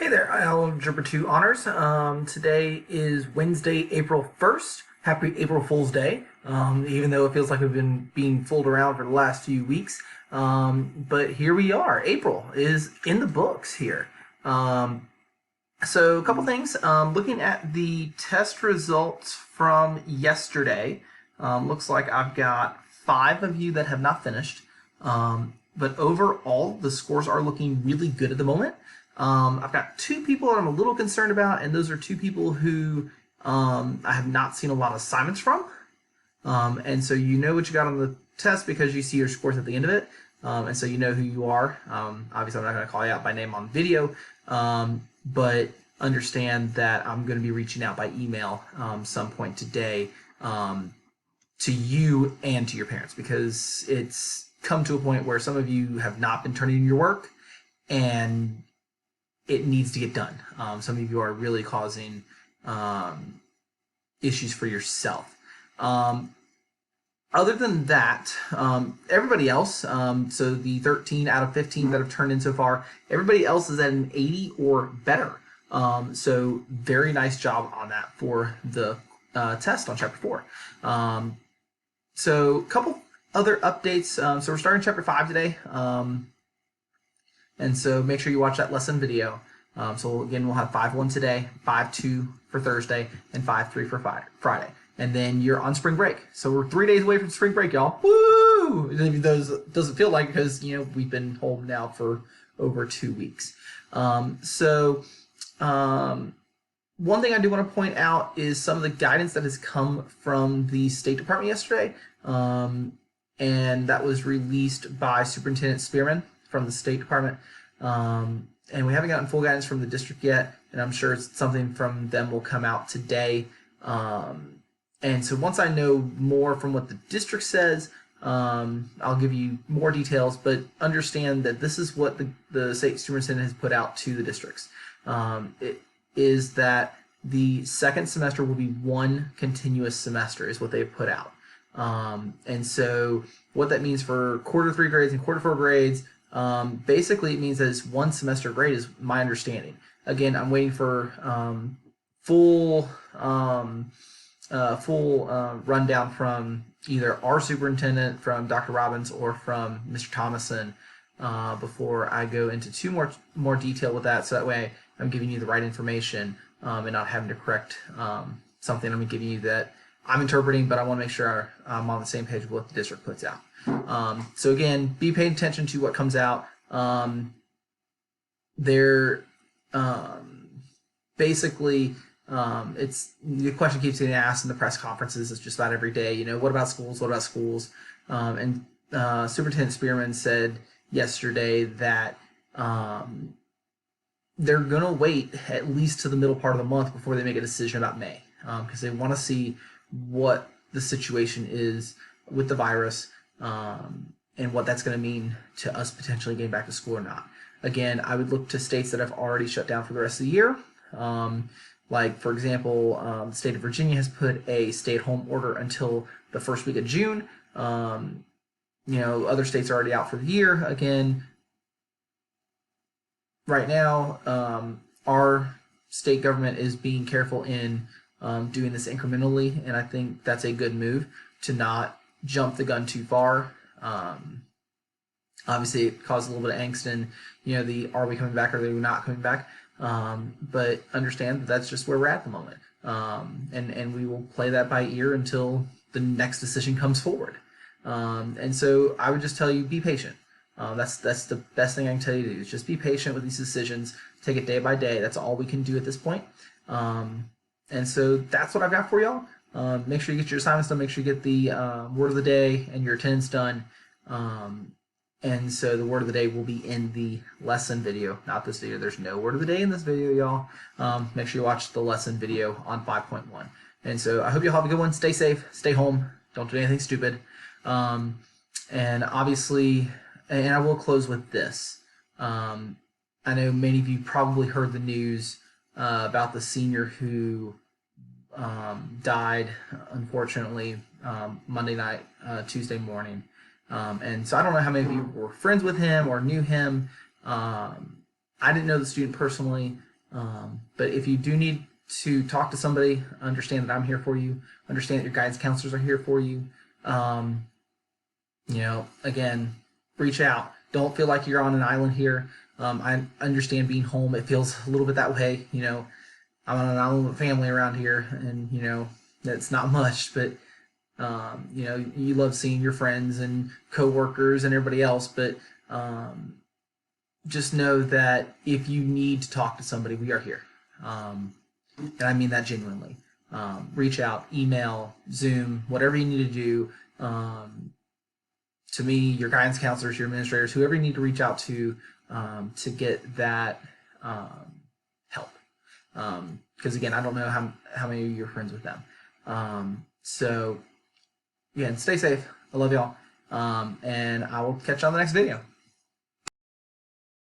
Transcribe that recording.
Hey there, Algebra 2 Honors. Today is Wednesday, April 1st. Happy April Fool's Day, even though it feels like we've been being fooled around for the last few weeks. But here we are. April is in the books here. So a couple things. Looking at the test results from yesterday, looks like I've got 5 of you that have not finished. But overall, the scores are looking really good at the moment. I've got 2 people that I'm a little concerned about, and those are 2 people who I have not seen a lot of assignments from. And so you know what you got on the test because you see your scores at the end of it. And so you know who you are. Obviously, I'm not going to call you out by name on video, but understand that I'm going to be reaching out by email some point today to you and to your parents, because it's come to a point where some of you have not been turning in your work, and it needs to get done. Some of you are really causing issues for yourself. Other than that, everybody else, so the 13 out of 15 that have turned in so far, everybody else is at an 80 or better. So very nice job on that for the test on Chapter 4. So a couple other updates. So we're starting Chapter 5 today. And so make sure you watch that lesson video. So again, we'll have 5-1 today, 5-2 for Thursday, and 5-3 for Friday. And then you're on spring break. So we're 3 days away from spring break, y'all. Woo! It doesn't feel like, because we've been home now for over 2 weeks. One thing I do want to point out is some of the guidance that has come from the State Department yesterday. And that was released by Superintendent Spearman from the State Department. And we haven't gotten full guidance from the district yet, and I'm sure something from them will come out today. And so once I know more from what the district says, I'll give you more details, but understand that this is what the state superintendent has put out to the districts. It is that the second semester will be one continuous semester is what they've put out. And so what that means for quarter 3 grades and quarter 4 grades, basically it means that it's one semester grade is my understanding. Again, I'm waiting for full rundown from either our superintendent, from Dr. Robbins, or from Mr. Thomason before I go into too more detail with that, so that way I'm giving you the right information and not having to correct something I'm giving you that I'm interpreting, but I want to make sure I'm on the same page with what the district puts out. So again, be paying attention to what comes out. Basically, it's the question keeps getting asked in the press conferences. It's just about every day. What about schools? What about schools? And Superintendent Spearman said yesterday that they're going to wait at least to the middle part of the month before they make a decision about May, because they want to see what the situation is with the virus, and what that's going to mean to us potentially getting back to school or not. Again, I would look to states that have already shut down for the rest of the year. Like, for example, the state of Virginia has put a stay-at-home order until the first week of June. Other states are already out for the year. Again, right now, our state government is being careful in doing this incrementally, and I think that's a good move to not jump the gun too far. Obviously, it caused a little bit of angst in, the are we coming back or are we not coming back? But understand that that's just where we're at the moment. And we will play that by ear until the next decision comes forward. And so I would just tell you, be patient. That's the best thing I can tell you to do, is just be patient with these decisions. Take it day by day. That's all we can do at this point. And so that's what I've got for y'all. Make sure you get your assignments done. Make sure you get the word of the day and your attendance done. And so the word of the day will be in the lesson video, not this video. There's no word of the day in this video, y'all. Make sure you watch the lesson video on 5.1. And so I hope you'll have a good one. Stay safe. Stay home. Don't do anything stupid. And obviously, and I will close with this. I know many of you probably heard the news about the senior who died, unfortunately, Monday night, Tuesday morning. And so I don't know how many of you were friends with him or knew him. I didn't know the student personally, But if you do need to talk to somebody, understand that I'm here for you. Understand that your guidance counselors are here for you. Again, reach out. Don't feel like you're on an island here. I understand being home. It feels a little bit that way. I'm on an island with family around here, and that's not much, but you love seeing your friends and coworkers and everybody else, but just know that if you need to talk to somebody, we are here. And I mean that genuinely. Reach out, email, Zoom, whatever you need to do. To me, your guidance counselors, your administrators, whoever you need to reach out to get that help. Because again, I don't know how many of you are friends with them. So again, stay safe. I love y'all. And I will catch you on the next video.